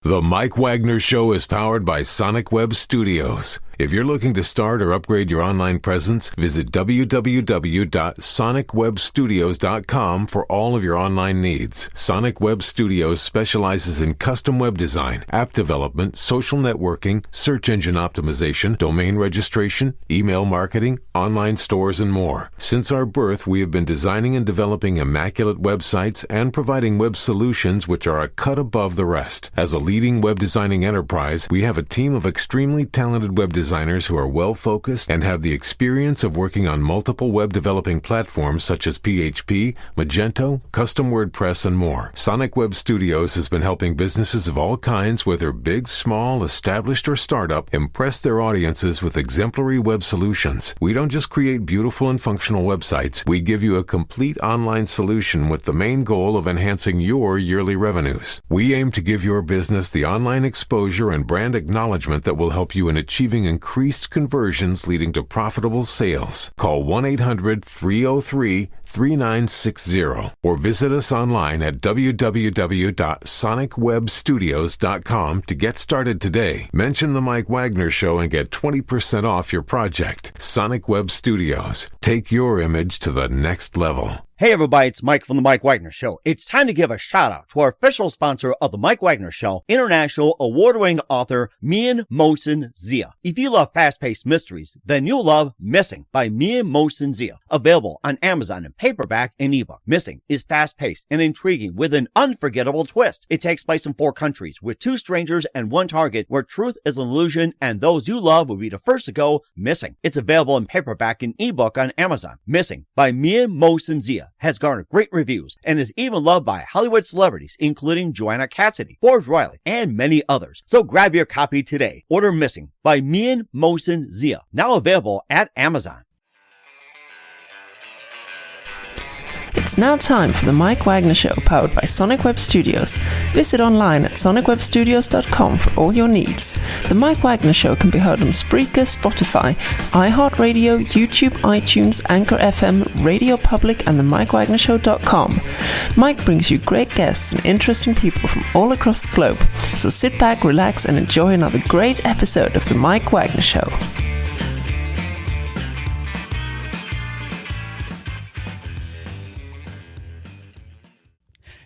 The Mike Wagner Show is powered by Sonic Web Studios. If you're looking to start or upgrade your online presence, visit www.sonicwebstudios.com for all of your online needs. Sonic Web Studios specializes in custom web design, app development, social networking, search engine optimization, domain registration, email marketing, online stores, and more. Since our birth, we have been designing and developing immaculate websites and providing web solutions which are a cut above the rest. As a leading web designing enterprise, we have a team of extremely talented web designers who are well-focused and have the experience of working on multiple web developing platforms such as PHP, Magento, custom WordPress, and more. Sonic Web Studios has been helping businesses of all kinds, whether big, small, established, or startup, impress their audiences with exemplary web solutions. We don't just create beautiful and functional websites. We give you a complete online solution with the main goal of enhancing your yearly revenues. We aim to give your business the online exposure and brand acknowledgement that will help you in achieving increased conversions leading to profitable sales. Call 1-800-303-3960 or visit us online at www.sonicwebstudios.com to get started today. Mention the Mike Wagner Show and get 20% off your project. Sonic Web Studios. Take your image to the next level. Hey everybody, it's Mike from The Mike Wagner Show. It's time to give a shout out to our official sponsor of The Mike Wagner Show, international award-winning author Mian Mohsen Zia. If you love fast-paced mysteries, then you'll love Missing by Mian Mohsen Zia. Available on Amazon in paperback and ebook. Missing is fast-paced and intriguing with an unforgettable twist. It takes place in 4 countries with 2 strangers and 1 target where truth is an illusion and those you love will be the first to go missing. It's available in paperback and ebook on Amazon. Missing by Mian Mohsen Zia has garnered great reviews and is even loved by Hollywood celebrities, including Joanna Cassidy, Forbes Riley, and many others. So grab your copy today. Order Missing by Mian Mohsen Zia, now available at Amazon. It's now time for the Mike Wagner Show, powered by Sonic Web Studios. Visit online at sonicwebstudios.com for all your needs. The Mike Wagner Show can be heard on Spreaker, Spotify, iHeartradio, YouTube, iTunes, Anchor FM, Radio Public, and the MikeWagnerShow.com. Mike brings you great guests and interesting people from all across the globe. So sit back, relax, and enjoy another great episode of the Mike Wagner Show.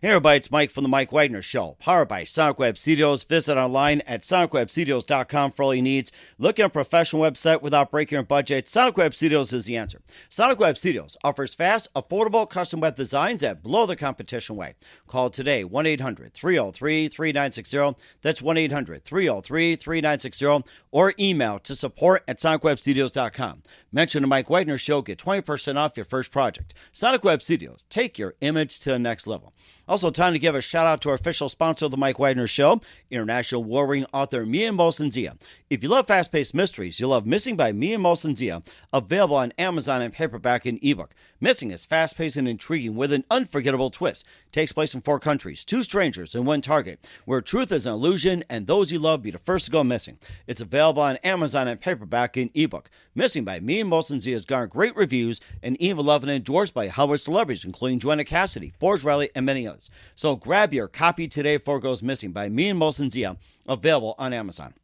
Hey everybody, it's Mike from The Mike Wagner Show, powered by Sonic Web Studios. Visit online at sonicwebstudios.com for all your needs. Looking at a professional website without breaking your budget? Sonic Web Studios is the answer. Sonic Web Studios offers fast, affordable custom web designs at below the competition way. Call today, 1-800-303-3960. That's 1-800-303-3960. Or email to support@sonicwebstudios.com. Mention the Mike Wagner Show, get 20% off your first project. Sonic Web Studios, take your image to the next level. Also, time to give a shout out to our official sponsor of the Mike Wagner Show, international award-winning author Mian Mohsen Zia. If you love fast-paced mysteries, you'll love Missing by Mian Mohsen Zia, available on Amazon in paperback and ebook. Missing is fast-paced and intriguing with an unforgettable twist. Takes place in 4 countries, 2 strangers and 1 target, where truth is an illusion and those you love be the first to go missing. It's available on Amazon in paperback and ebook. Missing by Mian Mohsen Zia has garnered great reviews and even loved and endorsed by Hollywood celebrities, including Joanna Cassidy, Forbes Riley, and many others. So grab your copy today before it goes missing by Mian Mohsen Zia, available on Amazon.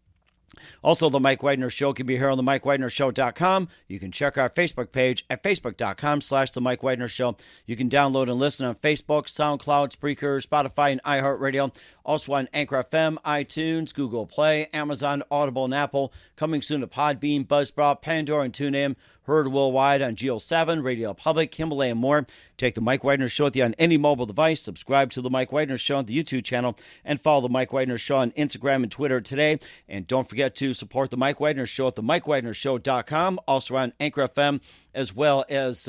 Also, The Mike Wagner Show can be heard on the MikeWagnerShow.com. You can check our Facebook page at facebook.com/The Mike Wagner Show. You can download and listen on Facebook, SoundCloud, Spreaker, Spotify, and iHeartRadio. Also on Anchor FM, iTunes, Google Play, Amazon, Audible, and Apple. Coming soon to Podbean, Buzzsprout, Pandora, and TuneIn. Heard worldwide on Geo 7, Radio Public, Himalaya, and more. Take The Mike Wagner Show with you on any mobile device. Subscribe to The Mike Wagner Show on the YouTube channel. And follow The Mike Wagner Show on Instagram and Twitter today. And don't forget to support The Mike Wagner Show at themikewagnershow.com. Also on Anchor FM, as well as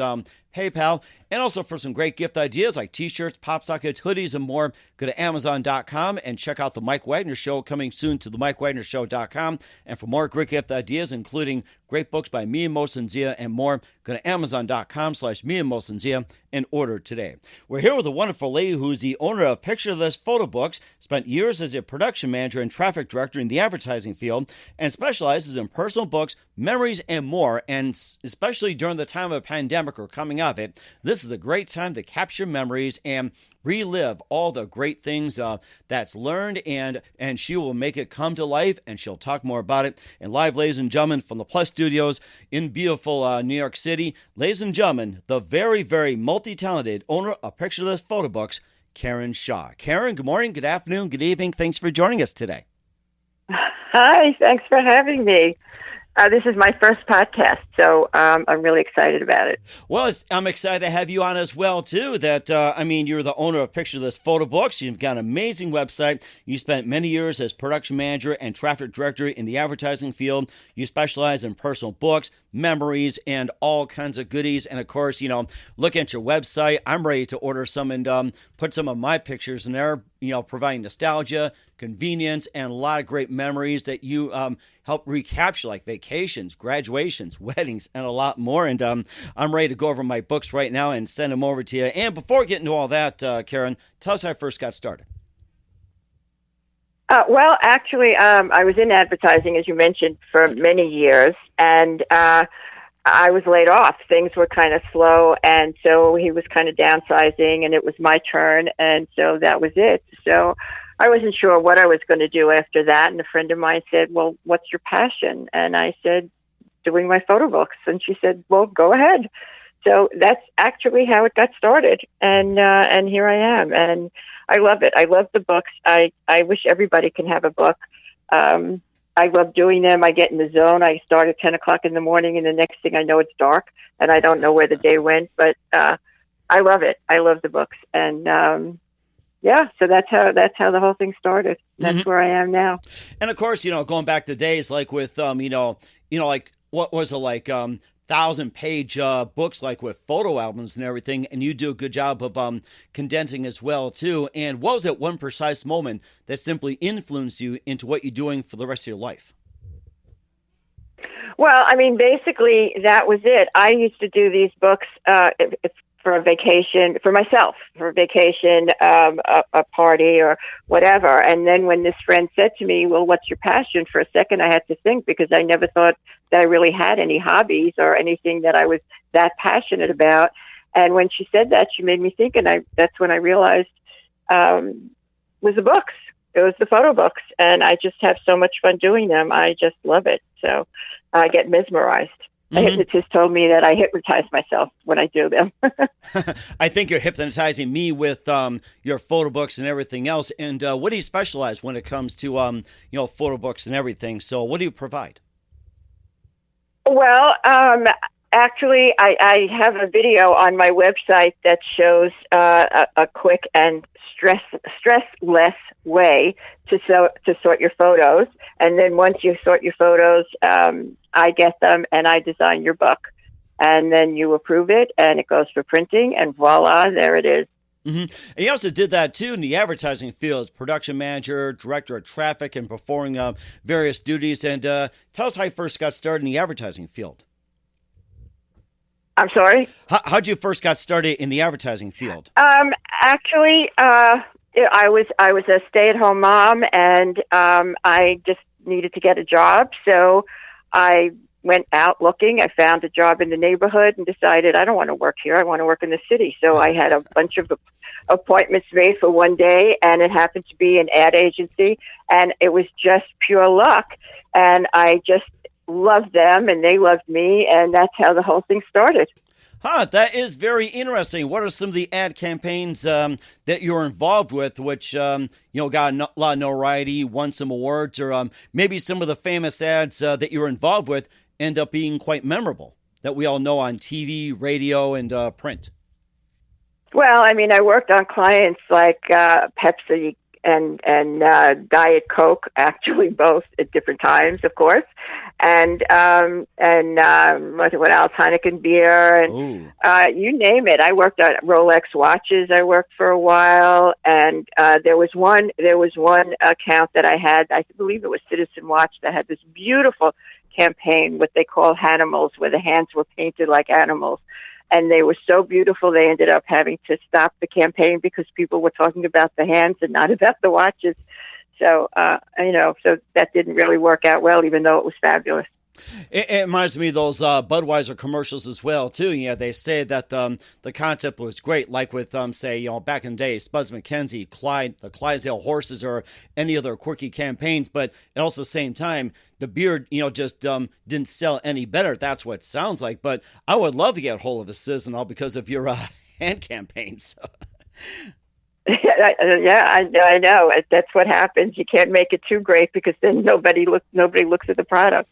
PayPal. And also for some great gift ideas like t-shirts, pop sockets, hoodies, and more, go to Amazon.com and check out The Mike Wagner Show, coming soon to themikewagnershow.com. And for more great gift ideas, including great books by Mian Mohsen Zia and more, go to Amazon.com/Mian Mohsen Zia and order today. We're here with a wonderful lady who is the owner of Photobooks, spent years as a production manager and traffic director in the advertising field, and specializes in personal books, memories, and more. And especially during the time of a pandemic or coming out of it, this is a great time to capture memories and relive all the great things that's learned, and she will make it come to life, and she'll talk more about it. And live, ladies and gentlemen, from the Plus Studios in beautiful New York City, ladies and gentlemen, the very, very multi-talented owner of Photobooks, Karen Shaw. Karen, good morning, good afternoon, good evening. Thanks for joining us today. Hi, thanks for having me. This is my first podcast, so I'm really excited about it. Well, I'm excited to have you on as well, too. You're the owner of Photobooks. You've got an amazing website. You spent many years as production manager and traffic director in the advertising field. You specialize in personal books, memories, and all kinds of goodies. And, of course, look at your website. I'm ready to order some and put some of my pictures in there, providing nostalgia, convenience, and a lot of great memories that you help recapture, like vacations, graduations, weddings, and a lot more. And I'm ready to go over my books right now and send them over to you. And before we get into all that, Karen, tell us how I first got started. Well, actually, I was in advertising, as you mentioned, for many years, and I was laid off. Things were kind of slow, and so he was kind of downsizing, and it was my turn, and so that was it. So I wasn't sure what I was going to do after that, and a friend of mine said, well, what's your passion? And I said, doing my photo books. And she said, well, go ahead. So that's actually how it got started, and here I am, and I love it. I love the books. I wish everybody can have a book. I love doing them. I get in the zone. I start at 10 o'clock in the morning, and the next thing I know, it's dark, and I don't know where the day went, but I love it. I love the books, and so that's how the whole thing started. That's where I am now. And of course, going back to days like with like what was it, like 1,000-page books, like with photo albums and everything, and you do a good job of condensing as well too. And what was that one precise moment that simply influenced you into what you're doing for the rest of your life? Well, basically that was it. I used to do these books for a vacation, for myself, for a vacation, a party or whatever. And then when this friend said to me, well, what's your passion? For a second, I had to think, because I never thought that I really had any hobbies or anything that I was that passionate about. And when she said that, she made me think, and that's when I realized was the books. It was the photo books, and I just have so much fun doing them. I just love it. So I get mesmerized. A hypnotist told me that I hypnotize myself when I do them. I think you're hypnotizing me with your photo books and everything else. And what do you specialize when it comes to photo books and everything? So what do you provide? Well, actually, I have a video on my website that shows a quick and stressless way to sort your photos. And then once you sort your photos, I get them and I design your book. And then you approve it, and it goes for printing, and voila, there it is. And you also did that, too, in the advertising field as production manager, director of traffic, and performing various duties. And tell us how you first got started in the advertising field. I'm sorry? How'd you first got started in the advertising field? Actually, I was a stay-at-home mom, and I just needed to get a job, so I went out looking. I found a job in the neighborhood and decided I don't want to work here. I want to work in the city. So I had a bunch of appointments made for one day, and it happened to be an ad agency, and it was just pure luck. And I just loved them, and they loved me, and that's how the whole thing started. That is very interesting. What are some of the ad campaigns that you're involved with, which got a lot of notoriety, won some awards, or maybe some of the famous ads that you were involved with end up being quite memorable that we all know on TV, radio, and print? Well, I worked on clients like Pepsi and Diet Coke, actually both at different times, of course, and what else? Heineken beer, and you name it. I worked on Rolex watches. I worked for a while, and there was one account that I had. I believe it was Citizen Watch that had this beautiful campaign, what they call Hanimals, where the hands were painted like animals. And they were so beautiful, they ended up having to stop the campaign because people were talking about the hands and not about the watches. So, so that didn't really work out well, even though it was fabulous. It reminds me of those Budweiser commercials as well, too. Yeah, they say that the concept was great, like with, say, back in the day, Spuds MacKenzie, the Clydesdale Horses, or any other quirky campaigns. But at also the same time, the beer, just didn't sell any better. That's what it sounds like. But I would love to get a hold of a Sizzle because of your hand campaigns. Yeah, I know. That's what happens. You can't make it too great because then nobody looks at the product.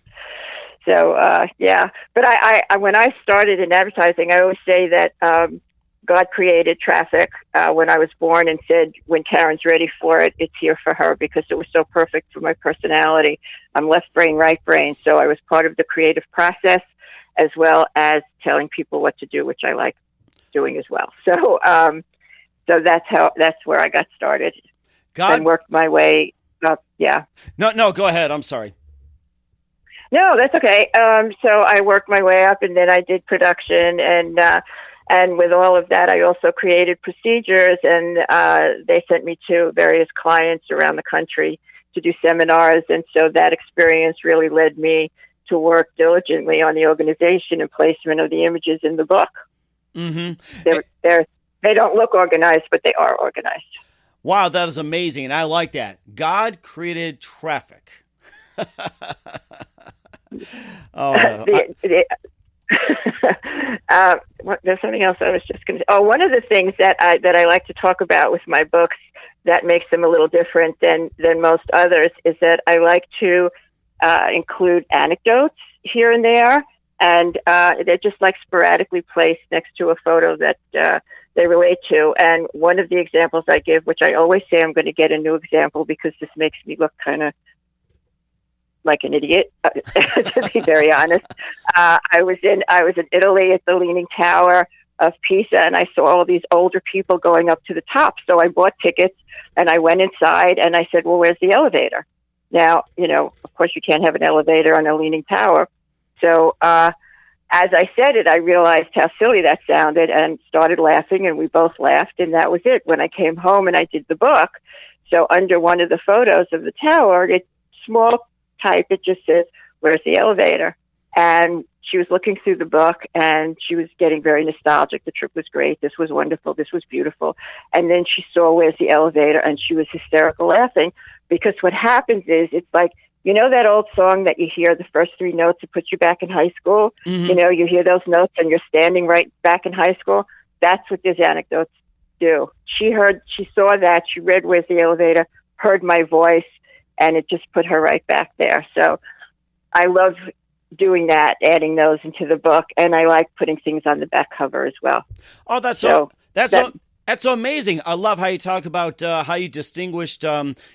So, yeah. But I when I started in advertising, I always say that God created traffic when I was born and said, when Karen's ready for it, it's here for her, because it was so perfect for my personality. I'm left brain, right brain. So I was part of the creative process as well as telling people what to do, which I like doing as well. So, so that's where I got started. And worked my way up. Yeah. No, go ahead. I'm sorry. No, that's okay. So I worked my way up, and then I did production, and with all of that, I also created procedures, and they sent me to various clients around the country to do seminars, and so that experience really led me to work diligently on the organization and placement of the images in the book. Mm-hmm. They don't look organized, but they are organized. Wow, that is amazing, and I like that. God created traffic. There's something else I was just going to say. Oh, one of the things that I like to talk about with my books that makes them a little different than most others is that I like to include anecdotes here and there, and they're just like sporadically placed next to a photo that they relate to. And one of the examples I give, which I always say I'm going to get a new example because this makes me look kind of like an idiot, to be very honest. I was in Italy at the Leaning Tower of Pisa, and I saw all these older people going up to the top. So I bought tickets, and I went inside, and I said, well, where's the elevator? Now, of course, you can't have an elevator on a Leaning Tower. So as I said it, I realized how silly that sounded and started laughing, and we both laughed, and that was it. When I came home and I did the book, so under one of the photos of the tower, it's small type, it just says, where's the elevator? And she was looking through the book, and she was getting very nostalgic. The trip was great. This was wonderful. This was beautiful. And then she saw where's the elevator, and she was hysterical laughing, because what happens is, it's like, that old song that you hear, the first three notes, it puts you back in high school. Mm-hmm. You hear those notes and you're standing right back in high school. That's what these anecdotes do. She saw that, she read where's the elevator, heard my voice, and it just put her right back there. So I love doing that, adding those into the book, and I like putting things on the back cover as well. Oh, that's so amazing. I love how you talk about how you distinguished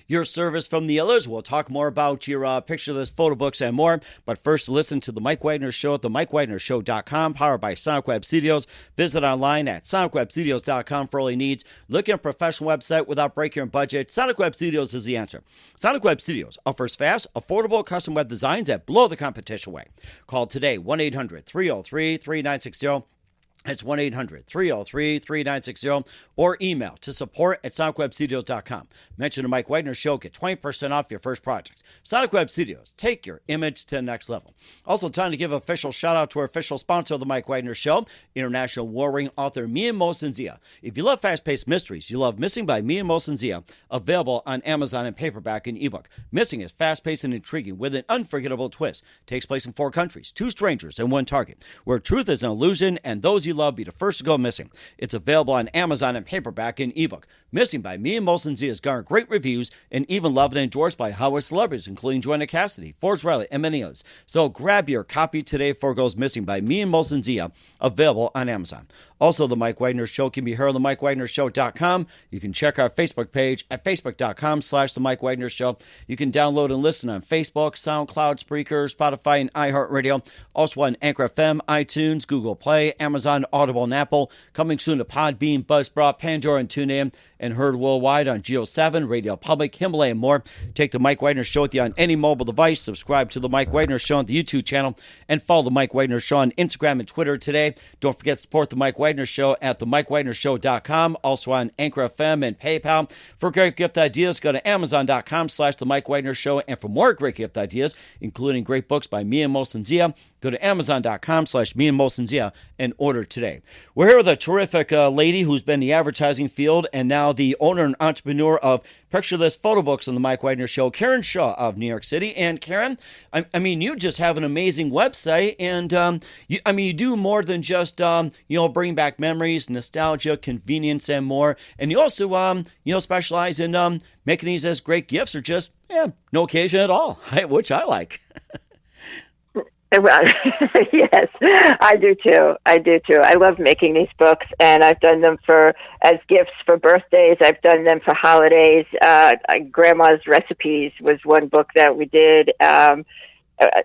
your service from the others. We'll talk more about your Picture This photo books and more. But first, listen to The Mike Wagner Show at themikewagnershow.com, powered by Sonic Web Studios. Visit online at sonicwebstudios.com for all your needs. Looking at a professional website without breaking your budget? Sonic Web Studios is the answer. Sonic Web Studios offers fast, affordable custom web designs that blow the competition away. Call today, 1-800-303-3960. It's 1-800-303-3960, or email to support@sonicwebstudios.com. Mention the Mike Wagner Show. Get 20% off your first project. Sonic Web Studios. Take your image to the next level. Also, time to give an official shout out to our official sponsor of the Mike Wagner Show, international warring author Mia Mosensia. If you love fast-paced mysteries, you love Missing by Mia Mosensia, available on Amazon in paperback and ebook. Missing is fast-paced and intriguing with an unforgettable twist. Takes place in 4 countries, 2 strangers, and 1 target, where truth is an illusion and those you love be the first to go missing. It's available on Amazon in paperback and ebook. Missing by Mia Mosensia has garnered great reviews and even loved and endorsed by Hollywood celebrities, including Joanna Cassidy, Forbes Riley, and many others. So grab your copy today before it goes missing by Mia Mosensia, available on Amazon. Also, The Mike Wagner Show can be heard on themikewagnershow.com. You can check our Facebook page at facebook.com/The Mike Wagner Show. You can download and listen on Facebook, SoundCloud, Spreaker, Spotify, and iHeartRadio. Also on Anchor FM, iTunes, Google Play, Amazon, Audible, and Apple. Coming soon to Podbean, Buzzsprout, Pandora, and TuneIn. And heard worldwide on Geo 7, Radio Public, Himalaya, and more. Take The Mike Wagner Show with you on any mobile device. Subscribe to The Mike Wagner Show on the YouTube channel. And follow The Mike Wagner Show on Instagram and Twitter today. Don't forget to support The Mike Wagner Wagner Show at themikewagnershow.com, also on Anchor FM and PayPal. For great gift ideas, go to amazon.com/The Mike Wagner Show. And for more great gift ideas, including great books by me and Molson Zia, go to amazon.com/me and Molson Zia and order today. We're here with a terrific lady who's been in the advertising field and now the owner and entrepreneur of picturethis photobooks on The Mike Wagner Show, Karen Shaw of New York City. And Karen, I mean, you just have an amazing website, and you do more than just bring back memories, nostalgia, convenience, and more. And you also specialize in making these as great gifts or just no occasion at all, which I like. Well, yes, I do too. I love making these books, and I've done them as gifts for birthdays. I've done them for holidays. Grandma's Recipes was one book that we did.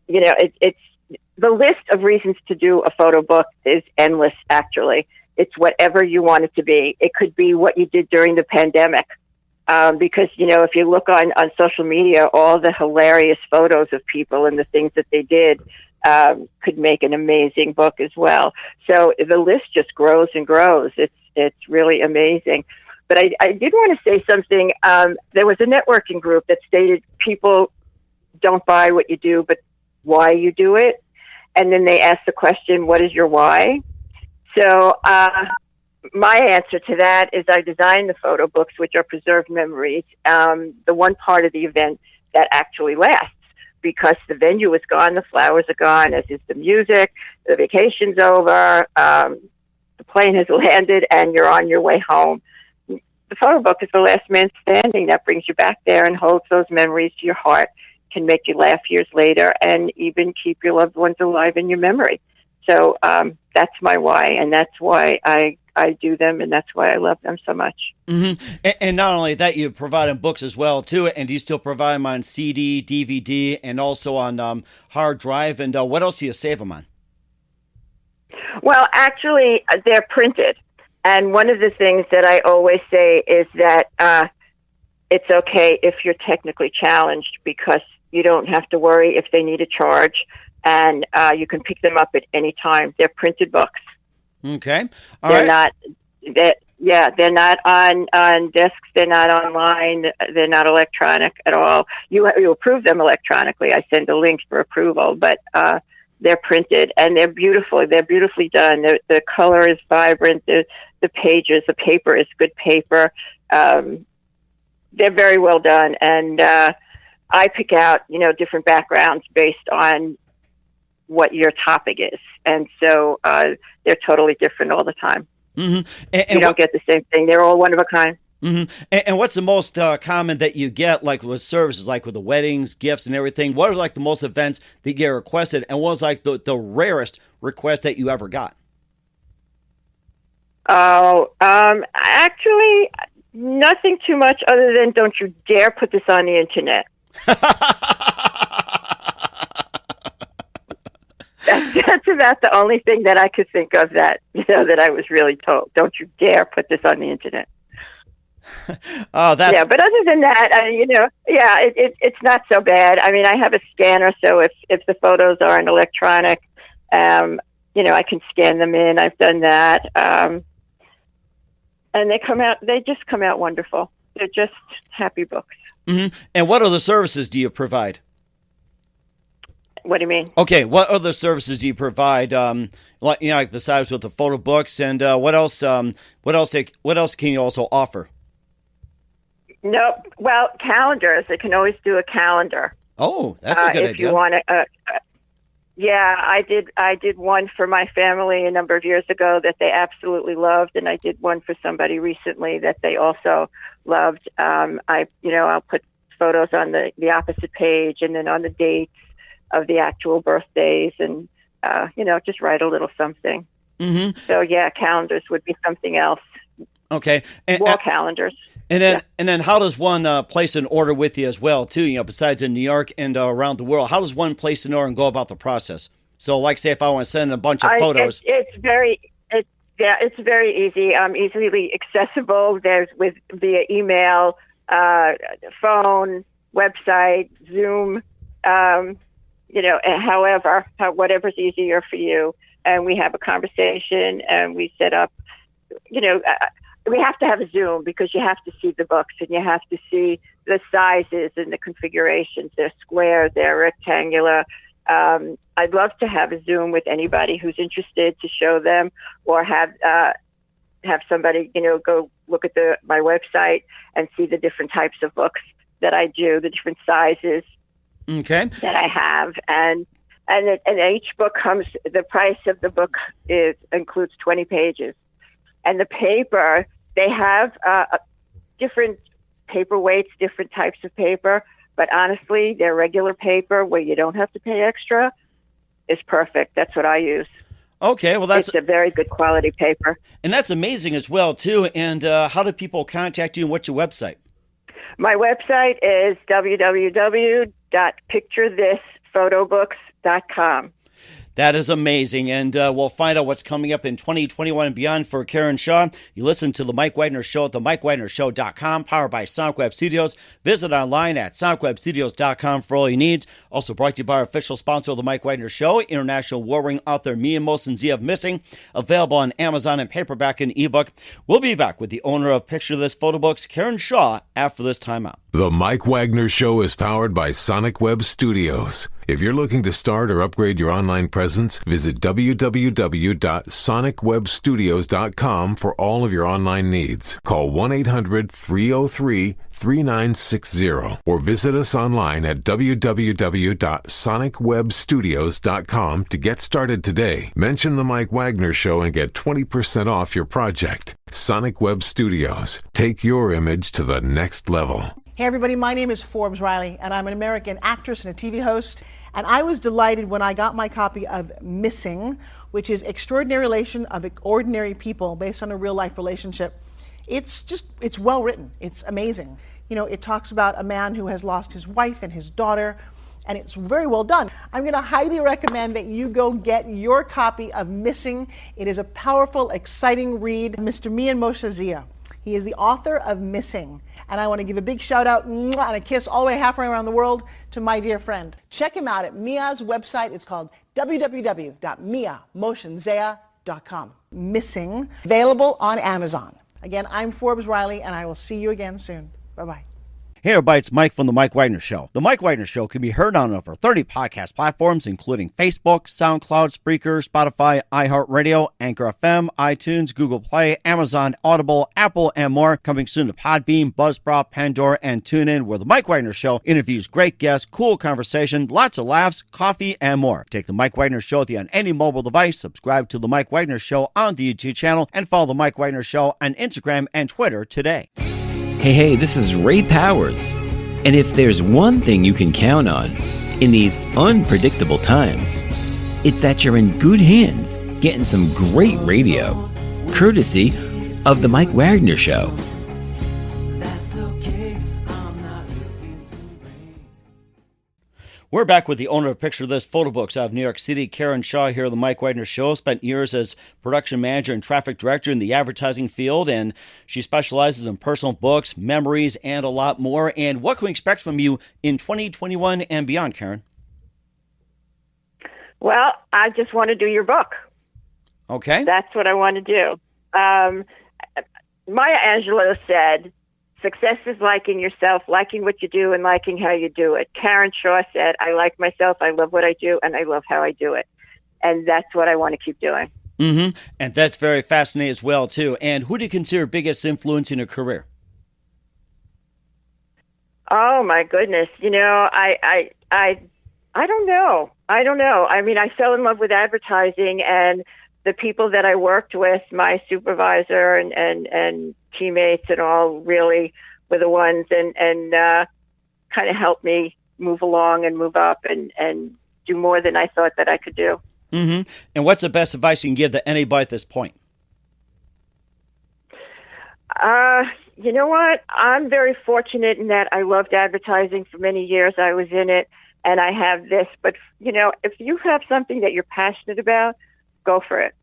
It's the list of reasons to do a photo book is endless. Actually, it's whatever you want it to be. It could be what you did during the pandemic. Because, if you look on social media, all the hilarious photos of people and the things that they did could make an amazing book as well. So the list just grows and grows. It's really amazing. But I did want to say something. There was a networking group that stated people don't buy what you do, but why you do it. And then they asked the question, what is your why? So my answer to that is I designed the photo books, which are preserved memories, the one part of the event that actually lasts, because the venue is gone, the flowers are gone, as is the music, the vacation's over, the plane has landed, and you're on your way home. The photo book is the last man standing that brings you back there and holds those memories to your heart, can make you laugh years later, and even keep your loved ones alive in your memory. So that's my why, and that's why I do them, and that's why I love them so much. Mm-hmm. And not only that, you provide them books as well, too, and you still provide them on CD, DVD, and also on hard drive. And what else do you save them on? Well, actually, they're printed. And one of the things that I always say is that it's okay if you're technically challenged, because you don't have to worry if they need a charge, and you can pick them up at any time. They're printed books. Okay. They're not on discs. They're not online. They're not electronic at all. You approve them electronically. I send a link for approval, but they're printed, and they're beautiful. They're beautifully done. The color is vibrant. The pages, the paper is good paper. They're very well done, and I pick out different backgrounds based on what your topic is, and so they're totally different all the time. Mm-hmm. And you don't get the same thing. They're all one of a kind. Mm-hmm. And what's the most common that you get, like with services, like with the weddings, gifts, and everything? What are like the most events that you get requested, and what was like the rarest request that you ever got? Oh, actually, nothing too much other than don't you dare put this on the internet. That's about the only thing that I could think of that I was really told. Don't you dare put this on the internet. Oh, that's... Yeah, but other than that, it's not so bad. I mean, I have a scanner, so if the photos aren't electronic, I can scan them in. I've done that, and they just come out wonderful. They're just happy books. Mm-hmm. And what other services do you provide? What do you mean? Okay, what other services do you provide? Like besides with the photo books, and what else? What else can you also offer? Nope. Well, calendars. I can always do a calendar. Oh, that's a good idea. If you want to. Yeah, I did one for my family a number of years ago that they absolutely loved, and I did one for somebody recently that they also loved. I'll put photos on the opposite page, and then on the dates of the actual birthdays, and just write a little something. Mm-hmm. So yeah, calendars would be something else. Okay, wall calendars. And then how does one place an order with you as well too? Besides in New York and around the world, how does one place an order and go about the process? So, like, say if I want to send a bunch of photos, it's very easy, easily accessible. There's via email, phone, website, Zoom. Whatever's easier for you. And we have a conversation, and we set up we have to have a Zoom because you have to see the books and you have to see the sizes and the configurations. They're square, they're rectangular. I'd love to have a Zoom with anybody who's interested to show them, or have somebody, go look at my website and see the different types of books that I do, the different sizes that I have. And each book the price of the book includes 20 pages. And the paper, they have different paper weights, different types of paper. But honestly, their regular paper, where you don't have to pay extra, is perfect. That's what I use. Okay, well, it's a very good quality paper. And that's amazing as well, too. And how do people contact you, and what's your website? My website is www.picturethissphotobooks.com. That is amazing, and we'll find out what's coming up in 2021 and beyond for Karen Shaw. You listen to The Mike Wagner Show at themikewagnershow.com, powered by Sonic Web Studios. Visit online at sonicwebstudios.com for all your needs. Also brought to you by our official sponsor of The Mike Wagner Show, international war-ring author Mia Mohsen-Zia of Missing, available on Amazon in paperback and ebook. We'll be back with the owner of Picture This Photobooks, Karen Shaw, after this timeout. The Mike Wagner Show is powered by Sonic Web Studios. If you're looking to start or upgrade your online presence, visit www.sonicwebstudios.com for all of your online needs. Call 1-800-303-3960 or visit us online at www.sonicwebstudios.com to get started today. Mention The Mike Wagner Show and get 20% off your project. Sonic Web Studios. Take your image to the next level. Hey everybody, my name is Forbes Riley, and I'm an American actress and a TV host. And I was delighted when I got my copy of Missing, which is Extraordinary Relation of Ordinary People based on a real-life relationship. It's well written. It's amazing. It talks about a man who has lost his wife and his daughter, and it's very well done. I'm going to highly recommend that you go get your copy of Missing. It is a powerful, exciting read. Mr. Mia Mohsen-Zia. He is the author of Missing. And I want to give a big shout out and a kiss all the way halfway around the world to my dear friend. Check him out at Mia's website. It's called www.miamohsenzia.com. Missing, available on Amazon. Again, I'm Forbes Riley, and I will see you again soon. Bye-bye. Hey everybody, it's Mike from The Mike Wagner Show. The Mike Wagner Show can be heard on over 30 podcast platforms, including Facebook, SoundCloud, Spreaker, Spotify, iHeartRadio, Anchor FM, iTunes, Google Play, Amazon, Audible, Apple, and more. Coming soon to Podbean, Buzzsprout, Pandora, and TuneIn, where The Mike Wagner Show interviews great guests, cool conversation, lots of laughs, coffee, and more. Take The Mike Wagner Show with you on any mobile device, subscribe to The Mike Wagner Show on the YouTube channel, and follow The Mike Wagner Show on Instagram and Twitter today. Hey, this is Ray Powers. And if there's one thing you can count on in these unpredictable times, it's that you're in good hands getting some great radio, courtesy of The Mike Wagner Show. We're back with the owner of Picture This Photobooks out of New York City, Karen Shaw, here on The Mike Wagner Show. Spent years as production manager and traffic director in the advertising field, and she specializes in personal books, memories, and a lot more. And what can we expect from you in 2021 and beyond, Karen? Well, I just want to do your book. Okay. That's what I want to do. Maya Angelou said, success is liking yourself, liking what you do, and liking how you do it. Karen Shaw said, I like myself, I love what I do, and I love how I do it. And that's what I want to keep doing. Mm-hmm. And that's very fascinating as well, too. And who do you consider biggest influence in your career? Oh, my goodness. I don't know. I mean, I fell in love with advertising, and the people that I worked with, my supervisor and teammates and all, really were the ones and kind of helped me move along and move up and do more than I thought that I could do. Mm-hmm. And what's the best advice you can give to anybody at this point? You know what? I'm very fortunate in that I loved advertising for many years. I was in it, and I have this. But, if you have something that you're passionate about, go for it.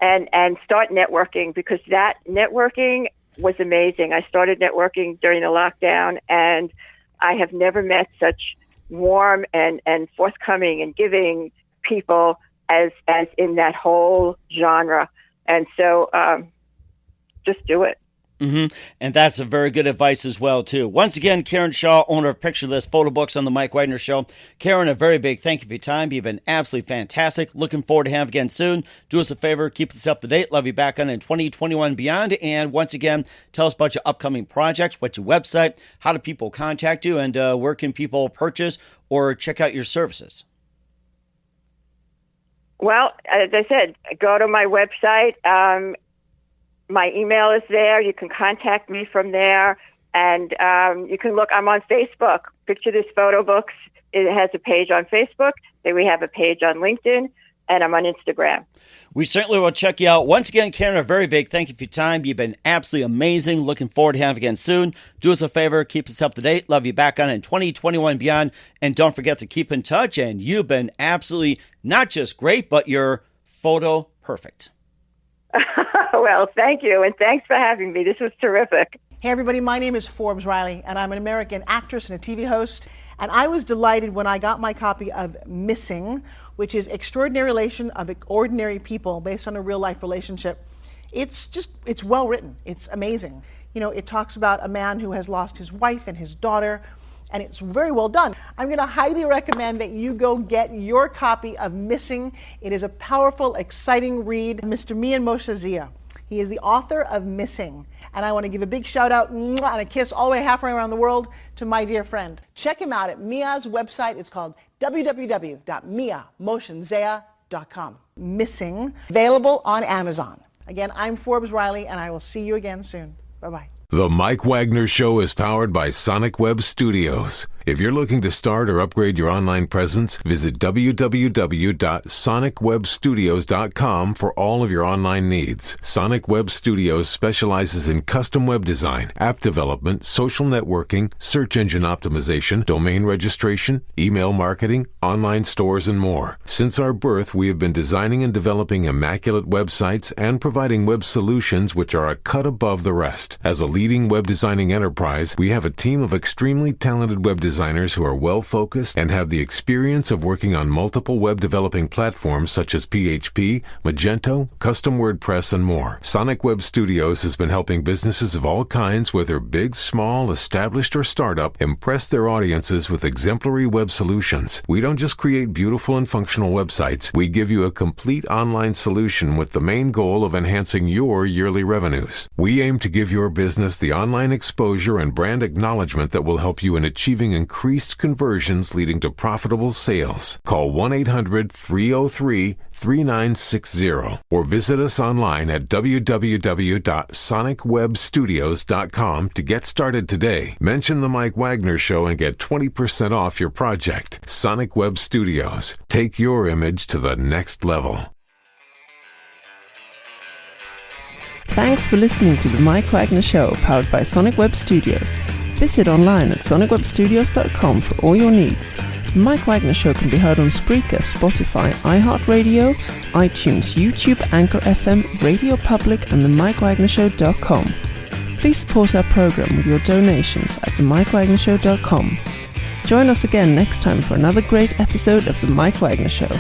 And start networking, because that networking was amazing. I started networking during the lockdown, and I have never met such warm and forthcoming and giving people as in that whole genre. And so just do it. Mm-hmm. And that's a very good advice as well, too. Once again, Karen Shaw, owner of Picture This Photobooks on the Mike Wagner Show. Karen, a very big thank you for your time. You've been absolutely fantastic. Looking forward to having you again soon. Do us a favor, keep us up to date. Love you back on in 2021 and beyond. And once again, tell us about your upcoming projects, what's your website, how do people contact you, and where can people purchase or check out your services? Well, as I said, go to my website. My email is there. You can contact me from there. And you can look. I'm on Facebook. Picture This Photobooks. It has a page on Facebook. Then we have a page on LinkedIn. And I'm on Instagram. We certainly will check you out. Once again, Karen, a very big thank you for your time. You've been absolutely amazing. Looking forward to having you again soon. Do us a favor. Keep us up to date. Love you back on in 2021 and beyond. And don't forget to keep in touch. And you've been absolutely not just great, but you're photo perfect. Well, thank you. And thanks for having me. This was terrific. Hey, everybody. My name is Forbes Riley, and I'm an American actress and a TV host. And I was delighted when I got my copy of Missing, which is Extraordinary Relation of Ordinary People based on a real-life relationship. It's well written. It's amazing. You know, it talks about a man who has lost his wife and his daughter, and it's very well done. I'm going to highly recommend that you go get your copy of Missing. It is a powerful, exciting read. Mr. Mian Moshe Zia. He is the author of Missing. And I want to give a big shout out and a kiss all the way halfway around the world to my dear friend. Check him out at Mia's website. It's called www.miamotionzea.com. Missing, available on Amazon. Again, I'm Forbes Riley, and I will see you again soon. Bye-bye. The Mike Wagner Show is powered by Sonic Web Studios. If you're looking to start or upgrade your online presence, visit www.sonicwebstudios.com for all of your online needs. Sonic Web Studios specializes in custom web design, app development, social networking, search engine optimization, domain registration, email marketing, online stores, and more. Since our birth, we have been designing and developing immaculate websites and providing web solutions which are a cut above the rest. As a leading web designing enterprise, we have a team of extremely talented web designers who are well-focused and have the experience of working on multiple web developing platforms such as PHP, Magento, Custom WordPress, and more. Sonic Web Studios has been helping businesses of all kinds, whether big, small, established, or startup, impress their audiences with exemplary web solutions. We don't just create beautiful and functional websites. We give you a complete online solution with the main goal of enhancing your yearly revenues. We aim to give your business the online exposure and brand acknowledgement that will help you in achieving increased conversions leading to profitable sales. Call 1-800-303-3960 or visit us online at www.sonicwebstudios.com to get started today. Mention the Mike Wagner Show and get 20% off your project. Sonic Web Studios. Take your image to the next level. Thanks for listening to the Mike Wagner Show, powered by Sonic Web Studios. Visit online at sonicwebstudios.com for all your needs. The Mike Wagner Show can be heard on Spreaker, Spotify, iHeartradio, iTunes, YouTube, Anchor FM, Radio Public, and themikewagnershow.com. Please support our program with your donations at themikewagnershow.com. Join us again next time for another great episode of The Mike Wagner Show.